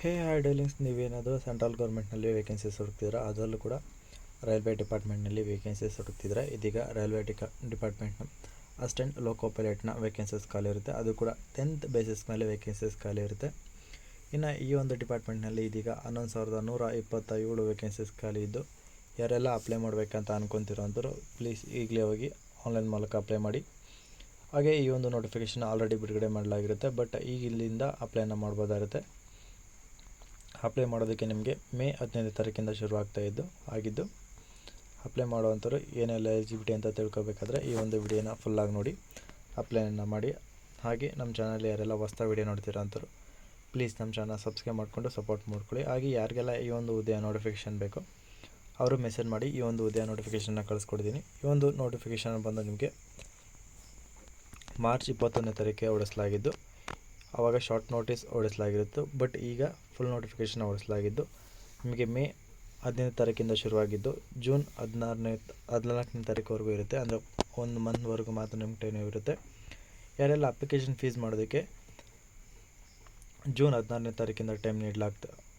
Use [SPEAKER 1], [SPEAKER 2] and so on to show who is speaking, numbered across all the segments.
[SPEAKER 1] Hi ಡೈಲಿಂಗ್ಸ್, ನೀವೇನಾದರೂ central ಗೌರ್ಮೆಂಟ್ನಲ್ಲಿ vacancies ಹುಡುಕ್ತಿದ್ರೆ, ಅದರಲ್ಲೂ ಕೂಡ ರೈಲ್ವೆ ಡಿಪಾರ್ಟ್ಮೆಂಟ್ನಲ್ಲಿ ವೇಕೆನ್ಸೀಸ್ ಹುಡುಕ್ತಿದ್ರೆ, ಇದೀಗ ರೈಲ್ವೆ ಡಿಪಾರ್ಟ್ಮೆಂಟ್ನ ಅಸಿಸ್ಟೆಂಟ್ ಲೋಕೋ ಪೈಲಟ್ನ ವೇಕೆನ್ಸೀಸ್ ಖಾಲಿ ಇರುತ್ತೆ. ಅದು ಕೂಡ 10th ಬೇಸಿಸ್ ಮೇಲೆ ವೇಕೆನ್ಸೀಸ್ ಖಾಲಿ ಇರುತ್ತೆ. ಇನ್ನು ಈ ಒಂದು ಡಿಪಾರ್ಟ್ಮೆಂಟ್ನಲ್ಲಿ ಇದೀಗ 11,127 ವೇಕೆನ್ಸೀಸ್ ಖಾಲಿ ಇದ್ದು, ಯಾರೆಲ್ಲ ಅಪ್ಲೈ ಮಾಡಬೇಕಂತ ಅಂದ್ಕೊತಿರೋಂಥವ್ರು ಪ್ಲೀಸ್ ಈಗಲೇ ಹೋಗಿ ಆನ್ಲೈನ್ ಮೂಲಕ ಅಪ್ಲೈ ಮಾಡಿ. ಹಾಗೆ ಈ ಒಂದು ನೋಟಿಫಿಕೇಷನ್ ಆಲ್ರೆಡಿ ಬಿಡುಗಡೆ ಮಾಡಲಾಗಿರುತ್ತೆ, ಬಟ್ ಈಗ ಇಲ್ಲಿಂದ ಅಪ್ಲೈನ ಮಾಡ್ಬೋದಾಗಿರುತ್ತೆ. ಅಪ್ಲೈ ಮಾಡೋದಕ್ಕೆ ನಿಮಗೆ ಮೇ 15ನೇ ತಾರೀಕಿಂದ ಶುರು ಆಗಿದ್ದು ಅಪ್ಲೈ ಮಾಡುವಂಥವ್ರು ಏನೆಲ್ಲ ಎಲಿಜಿಬಿಲಿಟಿ ಅಂತ ತಿಳ್ಕೊಬೇಕಾದ್ರೆ ಈ ಒಂದು ವಿಡಿಯೋನ ಫುಲ್ಲಾಗಿ ನೋಡಿ ಅಪ್ಲೈನ ಮಾಡಿ. ಹಾಗೆ ನಮ್ಮ ಚಾನಲ್ ಯಾರೆಲ್ಲ ಹೊಸ ವಿಡಿಯೋ ನೋಡ್ತೀರಾ ಅಂಥವ್ರು ಪ್ಲೀಸ್ ನಮ್ಮ ಚಾನಲ್ ಸಬ್ಸ್ಕ್ರೈಬ್ ಮಾಡಿಕೊಂಡು ಸಪೋರ್ಟ್ ಮಾಡ್ಕೊಳ್ಳಿ. ಹಾಗೆ ಯಾರಿಗೆಲ್ಲ ಈ ಒಂದು ಹುದ್ದೆಯ ನೋಟಿಫಿಕೇಷನ್ ಬೇಕು ಅವರು ಮೆಸೇಜ್ ಮಾಡಿ, ಈ ಒಂದು ಹುದ್ದೆಯ ನೋಟಿಫಿಕೇಷನ್ನ ಕಳಿಸ್ಕೊಡ್ತೀನಿ. ಈ ಒಂದು ನೋಟಿಫಿಕೇಷನ್ ಬಂದು ನಿಮಗೆ ಮಾರ್ಚ್ 21ನೇ ತಾರೀಕಿಗೆ ಹೊರಡಿಸಲಾಗಿದ್ದು, ಆವಾಗ ಶಾರ್ಟ್ ನೋಟಿಸ್ ಹೊರಡಿಸಲಾಗಿತ್ತು. ಬಟ್ ಈಗ ಫುಲ್ ನೋಟಿಫಿಕೇಷನ್ ಹೊರಡಿಸಲಾಗಿದ್ದು ನಿಮಗೆ ಮೇ 15ನೇ ತಾರೀಕಿಂದ ಶುರುವಾಗಿದ್ದು ಜೂನ್ 14ನೇ ತಾರೀಕುವರೆಗೂ ಇರುತ್ತೆ. ಅಂದರೆ 1 ಮಂತ್ವರೆಗೂ ಮಾತ್ರ ನಿಮ್ಗೆ ಟೈಮ್ ಇರುತ್ತೆ. ಯಾರೆಲ್ಲ ಅಪ್ಲಿಕೇಶನ್ ಫೀಸ್ ಮಾಡೋದಕ್ಕೆ ಜೂನ್ 16ನೇ ತಾರೀಕಿಂದ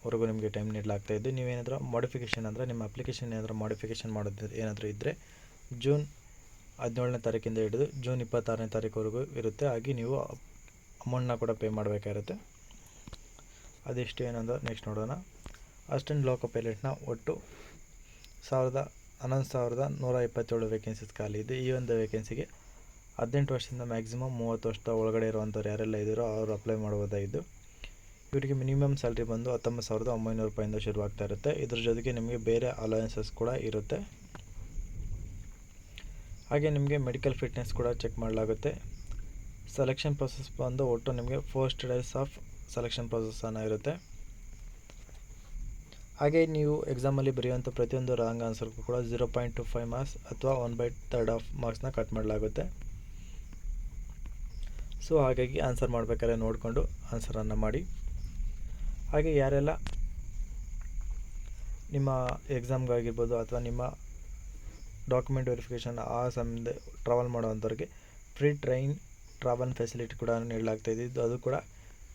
[SPEAKER 1] ವರೆಗೂ ನಿಮಗೆ ಟೈಮ್ ನೀಡಲಾಗ್ತಾಯಿದ್ದು, ನೀವೇನಾದರೂ ಮಾಡಿಫಿಕೇಷನ್ ಅಂದರೆ ನಿಮ್ಮ ಅಪ್ಲಿಕೇಶನ್ ಏನಾದರೂ ಮಾಡಿಫಿಕೇಷನ್ ಮಾಡೋದು ಏನಾದರೂ ಇದ್ದರೆ ಜೂನ್ 17ನೇ ತಾರೀಕಿಂದ ಹಿಡಿದು ಜೂನ್ 26ನೇ ತಾರೀಕುವರೆಗೂ ಇರುತ್ತೆ. ಹಾಗೆ ನೀವು ಅಮೌಂಟ್ನ ಕೂಡ ಪೇ ಮಾಡಬೇಕಾಗಿರುತ್ತೆ. ಅದೆಷ್ಟು ಏನಂದ್ರೆ ನೆಕ್ಸ್ಟ್ ನೋಡೋಣ. ಅಸಿಸ್ಟೆಂಟ್ ಲೋಕೋ ಪೈಲಟ್ನ ಒಟ್ಟು 11,127 ವೇಕೆನ್ಸೀಸ್ ಖಾಲಿ ಇದೆ. ಈ ಒಂದು ವೇಕೆನ್ಸಿಗೆ 18 ವರ್ಷದಿಂದ ಮ್ಯಾಕ್ಸಿಮಮ್ 30 ವರ್ಷದ ಒಳಗಡೆ ಇರುವಂಥವ್ರು ಯಾರೆಲ್ಲ ಇದ್ದಾರೋ ಅವರು ಅಪ್ಲೈ ಮಾಡ್ಬೋದಾಗಿದ್ದು, ಇವರಿಗೆ ಮಿನಿಮಮ್ ಸ್ಯಾಲ್ರಿ ಬಂದು 19,900 ರೂಪಾಯಿಂದ ಶುರುವಾಗ್ತಾ ಇರುತ್ತೆ. ಇದ್ರ ಜೊತೆಗೆ ನಿಮಗೆ ಬೇರೆ ಅಲವೆನ್ಸಸ್ ಕೂಡ ಇರುತ್ತೆ. ಹಾಗೆ ನಿಮಗೆ ಮೆಡಿಕಲ್ ಫಿಟ್ನೆಸ್ ಕೂಡ ಚೆಕ್ ಮಾಡಲಾಗುತ್ತೆ. ಸೆಲೆಕ್ಷನ್ ಪ್ರೊಸೆಸ್ ಬಂದು ಒಟ್ಟು ನಿಮಗೆ 4 ಸ್ಟೇಜಸ್ ಆಫ್ ಸೆಲೆಕ್ಷನ್ ಪ್ರೊಸೆಸ್ಸನ್ನು ಇರುತ್ತೆ. ಹಾಗೆ ನೀವು ಎಕ್ಸಾಮಲ್ಲಿ ಬರೆಯುವಂಥ ಪ್ರತಿಯೊಂದು ರಾಂಗ್ ಆನ್ಸರ್ಗೂ ಕೂಡ 0.25 ಮಾರ್ಕ್ಸ್ ಅಥವಾ 1/3 ಆಫ್ ಮಾರ್ಕ್ಸ್ನ ಕಟ್ ಮಾಡಲಾಗುತ್ತೆ. ಸೊ ಹಾಗಾಗಿ ಆನ್ಸರ್ ಮಾಡಬೇಕಾದ್ರೆ ನೋಡಿಕೊಂಡು ಆನ್ಸರನ್ನು ಮಾಡಿ. ಹಾಗೆ ಯಾರೆಲ್ಲ ನಿಮ್ಮ ಎಕ್ಸಾಮ್ಗಾಗಿರ್ಬೋದು ಅಥವಾ ನಿಮ್ಮ ಡಾಕ್ಯುಮೆಂಟ್ ವೆರಿಫಿಕೇಷನ್ ಆ ಸಮಯದ ಟ್ರಾವೆಲ್ ಮಾಡೋವಂಥವ್ರಿಗೆ ಫ್ರೀ ಟ್ರಾವೆಲ್ ಫೆಸಿಲಿಟಿ ಕೂಡ ನೀಡಲಾಗ್ತಾಯಿದ್ದು, ಅದು ಕೂಡ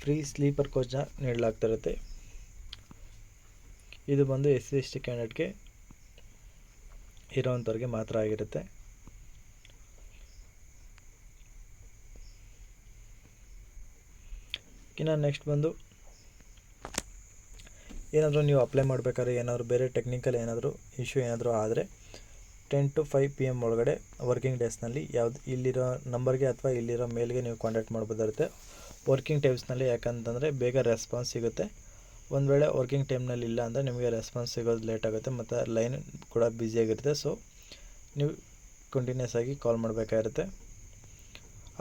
[SPEAKER 1] ಫ್ರೀ ಸ್ಲೀಪರ್ ಕೋಚ್ನ ನೀಡಲಾಗ್ತಿರುತ್ತೆ. ಇದು ಬಂದು SC/ST ಕ್ಯಾಂಡಿಡೇಟ್ಗೆ ಇರೋವಂಥವ್ರಿಗೆ ಮಾತ್ರ ಆಗಿರುತ್ತೆ. ಇನ್ನು ನೆಕ್ಸ್ಟ್ ಬಂದು ಏನಾದರೂ ನೀವು ಅಪ್ಲೈ ಮಾಡಬೇಕಾದ್ರೆ ಏನಾದರೂ ಬೇರೆ ಟೆಕ್ನಿಕಲ್ ಏನಾದರೂ ಇಶ್ಯೂ ಏನಾದರೂ ಆದರೆ 10 to 5 PM ಒಳಗಡೆ ವರ್ಕಿಂಗ್ ಡೇಸ್ನಲ್ಲಿ ಇಲ್ಲಿರೋ ನಂಬರ್ಗೆ ಅಥವಾ ಇಲ್ಲಿರೋ ಮೇಲ್ಗೆ ನೀವು ಕಾಂಟ್ಯಾಕ್ಟ್ ಮಾಡ್ಬೋದಿರುತ್ತೆ. ವರ್ಕಿಂಗ್ ಟೈಮ್ಸ್ನಲ್ಲಿ, ಯಾಕಂತಂದರೆ ಬೇಗ ರೆಸ್ಪಾನ್ಸ್ ಸಿಗುತ್ತೆ. ಒಂದು ವೇಳೆ ವರ್ಕಿಂಗ್ ಟೈಮ್ನಲ್ಲಿ ಇಲ್ಲ ಅಂದರೆ ನಿಮಗೆ ರೆಸ್ಪಾನ್ಸ್ ಸಿಗೋದು ಲೇಟ್ ಆಗುತ್ತೆ ಮತ್ತು ಲೈನ್ ಕೂಡ ಬ್ಯುಸಿಯಾಗಿರುತ್ತೆ. ಸೊ ನೀವು ಕಂಟಿನ್ಯೂಸ್ ಆಗಿ ಕಾಲ್ ಮಾಡಬೇಕಾಗಿರುತ್ತೆ.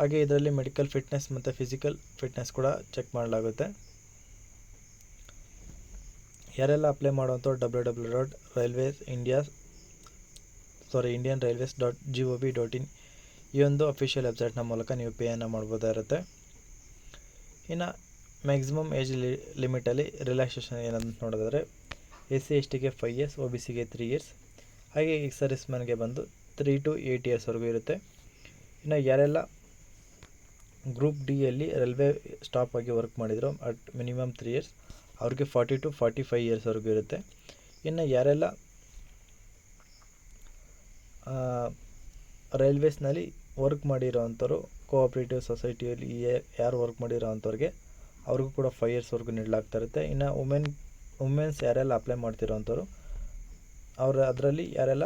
[SPEAKER 1] ಹಾಗೆ ಇದರಲ್ಲಿ ಮೆಡಿಕಲ್ ಫಿಟ್ನೆಸ್ ಮತ್ತು ಫಿಸಿಕಲ್ ಫಿಟ್ನೆಸ್ ಕೂಡ ಚೆಕ್ ಮಾಡಲಾಗುತ್ತೆ. ಯಾರೆಲ್ಲ ಅಪ್ಲೈ ಮಾಡುವಂಥ www.indianrailways.gov.in ಈ ಒಂದು ಅಫಿಷಿಯಲ್ ವೆಬ್ಸೈಟ್ನ ಮೂಲಕ ನೀವು ಪೇಯನ್ನು ಮಾಡ್ಬೋದಾಗಿರುತ್ತೆ. ಇನ್ನು ಮ್ಯಾಕ್ಸಿಮಮ್ ಏಜ್ ಲಿಮಿಟಲ್ಲಿ ರಿಲ್ಯಾಕ್ಸೇಷನ್ ಏನಂತ ನೋಡೋದಾದರೆ SC/STಗೆ 5 years, OBCಗೆ 3 years, ಹಾಗೆ ಸರ್ವಿಸ್ ಮ್ಯಾನ್ಗೆ ಬಂದು 3 to 8 yearsವರೆಗೂ ಇರುತ್ತೆ. ಇನ್ನು ಯಾರೆಲ್ಲ ಗ್ರೂಪ್ ಡಿಯಲ್ಲಿ ರೈಲ್ವೆ ಸ್ಟಾಪ್ ಆಗಿ ವರ್ಕ್ ಮಾಡಿದ್ರು ಅಟ್ ಮಿನಿಮಮ್ 3 years ಅವ್ರಿಗೆ 40 to 45 yearsವರೆಗೂ ಇರುತ್ತೆ. ಇನ್ನು ಯಾರೆಲ್ಲ ರೈಲ್ವೇಸ್ನಲ್ಲಿ ವರ್ಕ್ ಮಾಡಿರೋವಂಥವ್ರು ಕೋಆಪ್ರೇಟಿವ್ ಸೊಸೈಟಿಯಲ್ಲಿ ಯಾರು ವರ್ಕ್ ಮಾಡಿರೋವಂಥವ್ರಿಗೆ ಅವ್ರಿಗೂ ಕೂಡ 5 yearsವರೆಗೂ ನೀಡಲಾಗ್ತಾ ಇರುತ್ತೆ. ಇನ್ನು ವುಮೆನ್ಸ್ ಯಾರೆಲ್ಲ ಅಪ್ಲೈ ಮಾಡ್ತಿರೋವಂಥವ್ರು ಅದರಲ್ಲಿ ಯಾರೆಲ್ಲ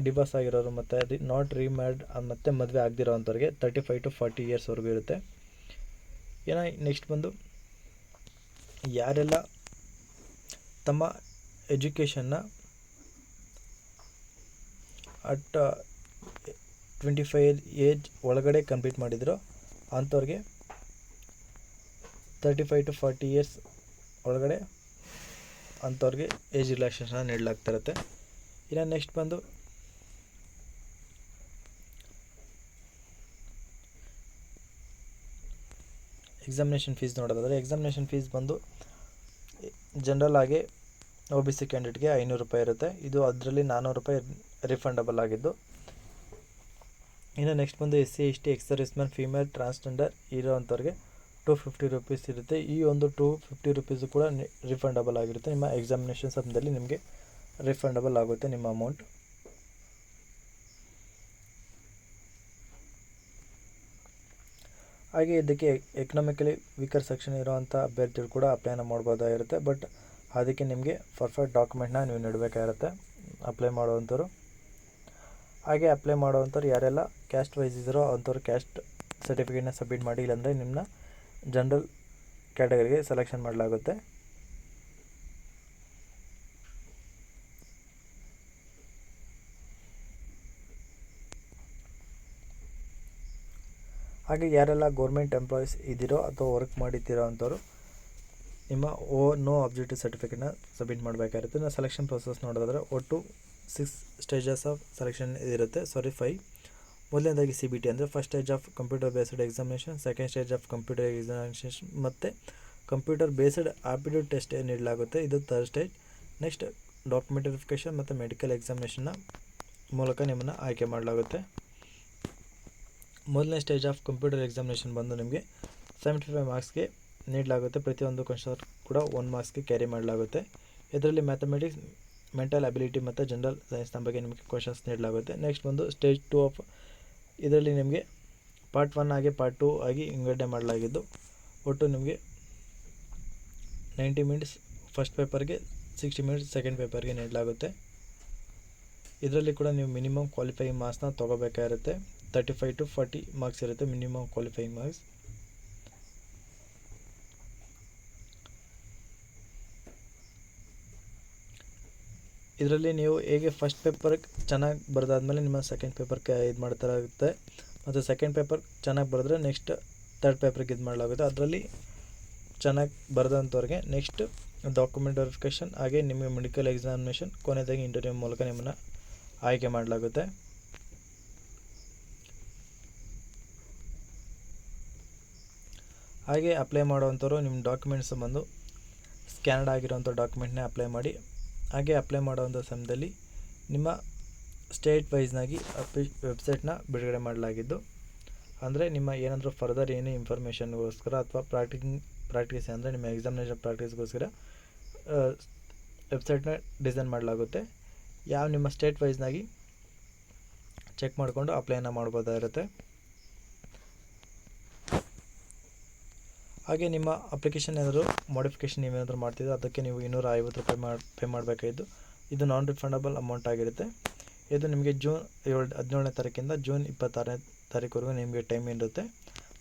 [SPEAKER 1] ಡಿವೋರ್ಸ್ ಆಗಿರೋರು ಮತ್ತು ನಾಟ್ ರೀಮ್ಯಾರಿಡ್ ಮತ್ತು ಮದುವೆ ಆಗದಿರೋವಂಥವ್ರಿಗೆ 35 to 40 yearsವರೆಗೂ ಇರುತ್ತೆ. ಇನ್ನು ನೆಕ್ಸ್ಟ್ ಬಂದು ಯಾರೆಲ್ಲ ತಮ್ಮ ಎಜುಕೇಷನ್ನ ಅಟ್ 25 ಏಜ್ ಒಳಗಡೆ ಕಂಪ್ಲೀಟ್ ಮಾಡಿದ್ರು ಅಂಥವ್ರಿಗೆ 35 to 40 years ಒಳಗಡೆ ಅಂಥವ್ರಿಗೆ ಏಜ್ ರಿಲ್ಯಾಕ್ಸೇಷನ್ ನೀಡಲಾಗ್ತಿರುತ್ತೆ. ಇನ್ನು ನೆಕ್ಸ್ಟ್ ಬಂದು ಎಕ್ಸಾಮಿನೇಷನ್ ಫೀಸ್ ನೋಡೋದಾದರೆ ಎಕ್ಸಾಮಿನೇಷನ್ ಫೀಸ್ ಬಂದು ಜನರಲ್ ಆಗಿ OBC ಕ್ಯಾಂಡಿಡೇಟ್ಗೆ 500 ರೂಪಾಯಿ ಇರುತ್ತೆ. ಇದು ಅದರಲ್ಲಿ 400 ರೂಪಾಯಿ ರಿಫಂಡಬಲ್ ಆಗಿದ್ದು. ಇನ್ನು ನೆಕ್ಸ್ಟ್ ಬಂದು SC/ST ex service man female transgender ಇರೋವಂಥವ್ರಿಗೆ 250 ರೂಪೀಸ್ ಇರುತ್ತೆ. ಈ ಒಂದು 250 ರೂಪೀಸು ಕೂಡ ರಿಫಂಡಬಲ್ ಆಗಿರುತ್ತೆ. ನಿಮ್ಮ ಎಕ್ಸಾಮಿನೇಷನ್ ಸಮಯದಲ್ಲಿ ನಿಮಗೆ ರಿಫಂಡಬಲ್ ಆಗುತ್ತೆ ನಿಮ್ಮ ಅಮೌಂಟ್. ಹಾಗೆ ಇದಕ್ಕೆ ಎಕನಾಮಿಕಲಿ ವೀಕರ್ ಸೆಕ್ಷನ್ ಇರೋವಂಥ ಅಭ್ಯರ್ಥಿಗಳು ಕೂಡ ಅಪ್ಲೈನ ಮಾಡ್ಬೋದಾಗಿರುತ್ತೆ. ಬಟ್ ಅದಕ್ಕೆ ನಿಮಗೆ ಪರ್ಫೆಕ್ಟ್ ಡಾಕ್ಯುಮೆಂಟ್ನ ನೀವು ನೀಡಬೇಕಾಗಿರುತ್ತೆ ಅಪ್ಲೈ ಮಾಡುವಂಥವ್ರು. ಹಾಗೆ ಅಪ್ಲೈ ಮಾಡುವಂಥವ್ರು ಯಾರೆಲ್ಲ ಕ್ಯಾಸ್ಟ್ ವೈಸ್ ಇದ್ದಾರೋ ಅಂಥವ್ರು ಕ್ಯಾಸ್ಟ್ ಸರ್ಟಿಫಿಕೇಟ್ನ ಸಬ್ಮಿಟ್ ಮಾಡಿ, ಇಲ್ಲಾಂದರೆ ನಿಮ್ಮನ್ನ ಜನರಲ್ ಕ್ಯಾಟಗರಿಗೆ ಸೆಲೆಕ್ಷನ್ ಮಾಡಲಾಗುತ್ತೆ. ಹಾಗೆ ಯಾರೆಲ್ಲ ಗೌರ್ಮೆಂಟ್ ಎಂಪ್ಲಾಯೀಸ್ ಇದ್ದೀರೋ ಅಥವಾ ವರ್ಕ್ ಮಾಡಿದ್ದೀರೋ ಅಂಥವ್ರು ನಿಮ್ಮ ನೋ ಅಬ್ಜೆಕ್ಟಿವ್ ಸರ್ಟಿಫಿಕೇಟ್ನ ಸಬ್ಮಿಟ್ ಮಾಡಬೇಕಾಗಿರುತ್ತೆ. ನಾವು ಸೆಲೆಕ್ಷನ್ ಪ್ರೊಸೆಸ್ ನೋಡೋದಾದರೆ ಒಟ್ಟು 6 ಸ್ಟೇಜಸ್ ಆಫ್ ಸೆಲೆಕ್ಷನ್ ಇರುತ್ತೆ. 5. ಮೊದಲನೇದಾಗಿ CBT ಅಂದರೆ first stage of computer based examination, second stage of computer examination ಮತ್ತು ಕಂಪ್ಯೂಟರ್ ಬೇಸ್ಡ್ ಆಪ್ಟಿಟ್ಯೂಡ್ ಟೆಸ್ಟ್ ನೀಡಲಾಗುತ್ತೆ, ಇದು third stage. Next document verification ಮತ್ತು ಮೆಡಿಕಲ್ ಎಕ್ಸಾಮಿನೇಷನ್ನ ಮೂಲಕ ನಿಮ್ಮನ್ನು ಆಯ್ಕೆ ಮಾಡಲಾಗುತ್ತೆ. ಮೊದಲನೇ ಸ್ಟೇಜ್ ಆಫ್ ಕಂಪ್ಯೂಟರ್ ಎಕ್ಸಾಮಿನೇಷನ್ ಬಂದು ನಿಮಗೆ 75 ಮಾರ್ಕ್ಸ್ಗೆ ನೀಡಲಾಗುತ್ತೆ. ಪ್ರತಿಯೊಂದು ಕ್ವಶನ್ ಕೂಡ 1 ಮಾರ್ಕ್ಸ್ಗೆ ಕ್ಯಾರಿ ಮಾಡಲಾಗುತ್ತೆ. ಇದರಲ್ಲಿ ಮ್ಯಾಥಮೆಟಿಕ್ಸ್, ಮೆಂಟಲ್ ಅಬಿಲಿಟಿ ಮತ್ತು ಜನರಲ್ ಸೈನ್ಸ್ನ ಬಗ್ಗೆ ನಿಮಗೆ ಕ್ವಶನ್ಸ್ ನೀಡಲಾಗುತ್ತೆ. ನೆಕ್ಸ್ಟ್ ಬಂದು ಸ್ಟೇಜ್ 2 ಆಫ್ ಇದರಲ್ಲಿ ನಿಮಗೆ ಪಾರ್ಟ್ 1 ಆಗಿ ಪಾರ್ಟ್ 2 ಆಗಿ ವಿಂಗಡಣೆ ಮಾಡಲಾಗಿದ್ದು ಒಟ್ಟು ನಿಮಗೆ 90 ಮಿನಿಟ್ಸ್ ಫಸ್ಟ್ ಪೇಪರ್ಗೆ, 60 ಮಿನಿಟ್ಸ್ ಸೆಕೆಂಡ್ ಪೇಪರ್ಗೆ ನೀಡಲಾಗುತ್ತೆ. ಇದರಲ್ಲಿ ಕೂಡ ನೀವು ಮಿನಿಮಮ್ ಕ್ವಾಲಿಫೈಯಿಂಗ್ ಮಾರ್ಕ್ಸ್ನ ತೊಗೋಬೇಕಾಗಿರುತ್ತೆ. 35 to 40 ಮಾರ್ಕ್ಸ್ ಇರುತ್ತೆ ಮಿನಿಮಮ್ ಕ್ವಾಲಿಫೈಯಿಂಗ್ ಮಾರ್ಕ್ಸ್. ಇದರಲ್ಲಿ ನೀವು ಹೇಗೆ ಫಸ್ಟ್ ಪೇಪರ್ ಚೆನ್ನಾಗಿ ಬರೆದಾದ್ಮೇಲೆ ನಿಮ್ಮ ಸೆಕೆಂಡ್ ಪೇಪರ್ಗೆ ಇದು ಮಾಡ್ತಾರಾಗುತ್ತೆ, ಮತ್ತು ಸೆಕೆಂಡ್ ಪೇಪರ್ ಚೆನ್ನಾಗಿ ಬರೆದ್ರೆ ನೆಕ್ಸ್ಟ್ ಥರ್ಡ್ ಪೇಪರ್ಗೆ ಇದು ಮಾಡಲಾಗುತ್ತೆ. ಅದರಲ್ಲಿ ಚೆನ್ನಾಗಿ ಬರೆದಂಥವ್ರಿಗೆ ನೆಕ್ಸ್ಟ್ ಡಾಕ್ಯುಮೆಂಟ್ ವೆರಿಫಿಕೇಷನ್ ಹಾಗೆ ನಿಮಗೆ ಮೆಡಿಕಲ್ ಎಕ್ಸಾಮಿನೇಷನ್, ಕೊನೆಯದಾಗಿ ಇಂಟರ್ವ್ಯೂ ಮೂಲಕ ನಿಮ್ಮನ್ನು ಆಯ್ಕೆ ಮಾಡಲಾಗುತ್ತೆ. ಹಾಗೆ ಅಪ್ಲೈ ಮಾಡುವಂಥವ್ರು ನಿಮ್ಮ ಡಾಕ್ಯುಮೆಂಟ್ಸ್ ಬಂದು ಸ್ಕ್ಯಾನ್ಡ್ ಆಗಿರೋಂಥ ಡಾಕ್ಯುಮೆಂಟ್ನೇ ಅಪ್ಲೈ ಮಾಡಿ. ಹಾಗೆ ಅಪ್ಲೈ ಮಾಡುವಂಥ ಸಮಯದಲ್ಲಿ ನಿಮ್ಮ ಸ್ಟೇಟ್ ವೈಸ್ನಾಗಿ ವೆಬ್ಸೈಟ್ನ ಬಿಡುಗಡೆ ಮಾಡಲಾಗಿದ್ದು, ಅಂದರೆ ನಿಮ್ಮ ಏನಾದರೂ ಫರ್ದರ್ ಏನೇ ಇನ್ಫಾರ್ಮೇಷನ್ಗೋಸ್ಕರ ಅಥವಾ ಪ್ರಾಕ್ಟೀಸ್ ಅಂದರೆ ನಿಮ್ಮ ಎಕ್ಸಾಮಿನೇಷನ್ ಪ್ರಾಕ್ಟೀಸ್ಗೋಸ್ಕರ ವೆಬ್ಸೈಟ್ನ ಡಿಸೈನ್ ಮಾಡಲಾಗುತ್ತೆ. ಯಾವ ನಿಮ್ಮ ಸ್ಟೇಟ್ ವೈಸ್ನಾಗಿ ಚೆಕ್ ಮಾಡಿಕೊಂಡು ಅಪ್ಲೈನ ಮಾಡ್ಬೋದಾಗಿರುತ್ತೆ. ಹಾಗೆ ನಿಮ್ಮ ಅಪ್ಲಿಕೇಶನ್ ಏನಾದರೂ ಮಾಡಿಫಿಕೇಷನ್ ನೀವೇನಾದರೂ ಮಾಡ್ತಿದ್ರೆ ಅದಕ್ಕೆ ನೀವು 250 ರೂಪಾಯಿ ಪೇ ಮಾಡಬೇಕಾಗಿದ್ದು, ಇದು ನಾನ್ ರಿಫಂಡಬಲ್ ಅಮೌಂಟ್ ಆಗಿರುತ್ತೆ. ಇದು ನಿಮಗೆ ಜೂನ್ 17ನೇ ತಾರೀಕಿಂದ ಜೂನ್ 26ನೇ ತಾರೀಕುವರೆಗೂ ನಿಮಗೆ ಟೈಮ್ ಇರುತ್ತೆ.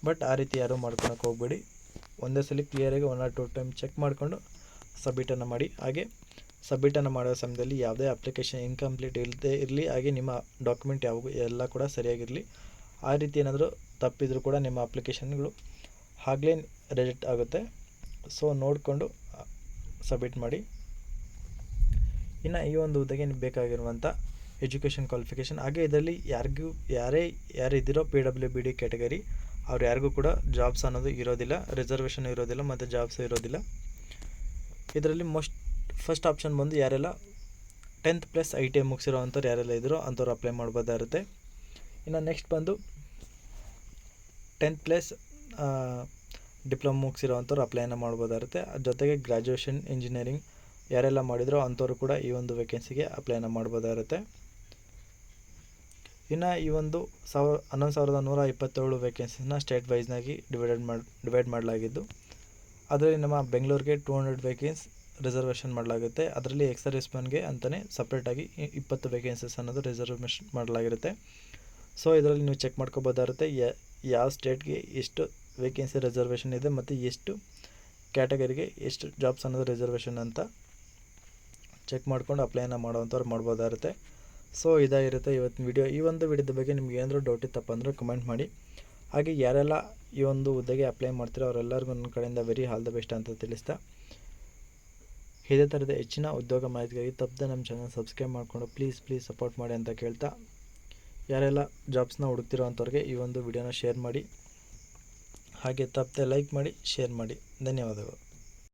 [SPEAKER 1] ಬಟ್ ಆ ರೀತಿ ಯಾರೂ ಮಾಡ್ಕೊಳಕ್ಕೆ ಹೋಗಬೇಡಿ. ಒಂದೇ ಸಲ ಕ್ಲಿಯರಾಗಿ 1 or 2 ಟೈಮ್ ಚೆಕ್ ಮಾಡಿಕೊಂಡು ಸಬ್ಮಿಟನ್ನು ಮಾಡಿ. ಹಾಗೆ ಸಬ್ಮಿಟನ್ನು ಮಾಡೋ ಸಮಯದಲ್ಲಿ ಯಾವುದೇ ಅಪ್ಲಿಕೇಶನ್ ಇನ್ಕಂಪ್ಲೀಟ್ ಇಲ್ಲದೆ ಇರಲಿ, ಹಾಗೆ ನಿಮ್ಮ ಡಾಕ್ಯುಮೆಂಟ್ ಎಲ್ಲ ಕೂಡ ಸರಿಯಾಗಿರಲಿ. ಆ ರೀತಿ ಏನಾದರೂ ತಪ್ಪಿದರೂ ಕೂಡ ನಿಮ್ಮ ಅಪ್ಲಿಕೇಶನ್ಗಳು ಆಗಲೇ ರಿಜೆಕ್ಟ್ ಆಗುತ್ತೆ. ಸೊ ನೋಡಿಕೊಂಡು ಸಬ್ಮಿಟ್ ಮಾಡಿ. ಇನ್ನು ಈ ಒಂದು ಹುದ್ದೆಗೆ ಬೇಕಾಗಿರುವಂಥ ಎಜುಕೇಷನ್ ಕ್ವಾಲಿಫಿಕೇಷನ್, ಹಾಗೆ ಇದರಲ್ಲಿ ಯಾರು ಇದ್ದಿರೋ PWBD ಕ್ಯಾಟಗರಿ ಅವ್ರು ಯಾರಿಗೂ ಕೂಡ ಜಾಬ್ಸ್ ಅನ್ನೋದು ಇರೋದಿಲ್ಲ, ರಿಸರ್ವೇಷನ್ ಇರೋದಿಲ್ಲ ಮತ್ತು ಜಾಬ್ಸ್ ಇರೋದಿಲ್ಲ. ಇದರಲ್ಲಿ ಫಸ್ಟ್ ಆಪ್ಷನ್ ಬಂದು ಯಾರೆಲ್ಲ 10th ಪ್ಲಸ್ ITI ಮುಗಿಸಿರೋ ಅಂಥವ್ರು ಯಾರೆಲ್ಲ ಇದ್ದರೂ ಅಂಥವ್ರು ಅಪ್ಲೈ ಮಾಡ್ಬೋದಾಗಿರುತ್ತೆ. ಇನ್ನು ನೆಕ್ಸ್ಟ್ ಬಂದು 10th ಪ್ಲಸ್ ಡಿಪ್ಲೊಮಾ ಮುಗಿಸಿರೋ ಅಂಥವ್ರು ಅಪ್ಲೈನ ಮಾಡ್ಬೋದಾಗಿರುತ್ತೆ. ಜೊತೆಗೆ ಗ್ರ್ಯಾಜುಯೇಷನ್ ಇಂಜಿನಿಯರಿಂಗ್ ಯಾರೆಲ್ಲ ಮಾಡಿದ್ರೋ ಅಂಥವ್ರು ಕೂಡ ಈ ಒಂದು ವೇಕೆನ್ಸಿಗೆ ಅಪ್ಲೈನ ಮಾಡ್ಬೋದಾಗಿರುತ್ತೆ. ಇನ್ನು ಈ ಒಂದು 11,127 ವೇಕೆನ್ಸಿನ ಸ್ಟೇಟ್ ವೈಸ್ನಾಗಿ ಡಿವೈಡ್ ಮಾಡಲಾಗಿದ್ದು, ಅದರಲ್ಲಿ ನಮ್ಮ ಬೆಂಗಳೂರಿಗೆ 200 ವೇಕೆನ್ಸಿ ರಿಸರ್ವೇಷನ್ ಮಾಡಲಾಗುತ್ತೆ. ಅದರಲ್ಲಿ ಎಕ್ಸ್ ಸರ್ವಿಸ್ ಮ್ಯಾನ್ಗೆ ಅಂತಲೇ ಸಪ್ರೇಟಾಗಿ 20 ವೇಕೆನ್ಸೀಸ್ ಅನ್ನೋದು ರಿಸರ್ವೇಷನ್ ಮಾಡಲಾಗಿರುತ್ತೆ. ಸೊ ಇದರಲ್ಲಿ ನೀವು ಚೆಕ್ ಮಾಡ್ಕೋಬೋದಾಗಿರುತ್ತೆ ಯಾವ ಸ್ಟೇಟ್ಗೆ ಎಷ್ಟು ವೇಕೆನ್ಸಿ ರಿಸರ್ವೇಷನ್ ಇದೆ ಮತ್ತು ಎಷ್ಟು ಕ್ಯಾಟಗರಿಗೆ ಎಷ್ಟು ಜಾಬ್ಸ್ ಅನ್ನೋದು ರಿಸರ್ವೇಷನ್ ಅಂತ ಚೆಕ್ ಮಾಡ್ಕೊಂಡು ಅಪ್ಲೈನ ಮಾಡೋವಂಥವ್ರು ಮಾಡ್ಬೋದಾಗಿರುತ್ತೆ. ಸೊ ಇದಾಗಿರುತ್ತೆ ಇವತ್ತಿನ ವಿಡಿಯೋ. ಈ ಒಂದು ವಿಡಿಯೋದ ಬಗ್ಗೆ ನಿಮ್ಗೆ ಏನಾದರೂ ಡೌಟ್ ಇತ್ತಪ್ಪ ಅಂದರೆ ಕಮೆಂಟ್ ಮಾಡಿ. ಹಾಗೆ ಯಾರೆಲ್ಲ ಈ ಒಂದು ಹುದ್ದೆಗೆ ಅಪ್ಲೈ ಮಾಡ್ತೀರೋ ಅವರೆಲ್ಲರಿಗೂ ನನ್ನ ಕಡೆಯಿಂದ ವೆರಿ ಆಲ್ ದ ಬೆಸ್ಟ್ ಅಂತ ತಿಳಿಸ್ತಾ, ಇದೇ ಥರದ ಹೆಚ್ಚಿನ ಉದ್ಯೋಗ ಮಾಹಿತಿಗಾಗಿ ತಪ್ಪದೆ ನಮ್ಮ ಚಾನಲ್ ಸಬ್ಸ್ಕ್ರೈಬ್ ಮಾಡಿಕೊಂಡು ಪ್ಲೀಸ್ ಸಪೋರ್ಟ್ ಮಾಡಿ ಅಂತ ಕೇಳ್ತಾ, ಯಾರೆಲ್ಲ ಜಾಬ್ಸ್ನ ಹುಡುಕ್ತಿರೋ ಅಂಥವ್ರಿಗೆ ಈ ಒಂದು ವಿಡಿಯೋನ ಶೇರ್ ಮಾಡಿ. ಹಾಗೆ ತಪ್ಪದೆ ಲೈಕ್ ಮಾಡಿ, ಶೇರ್ ಮಾಡಿ. ಧನ್ಯವಾದಗಳು.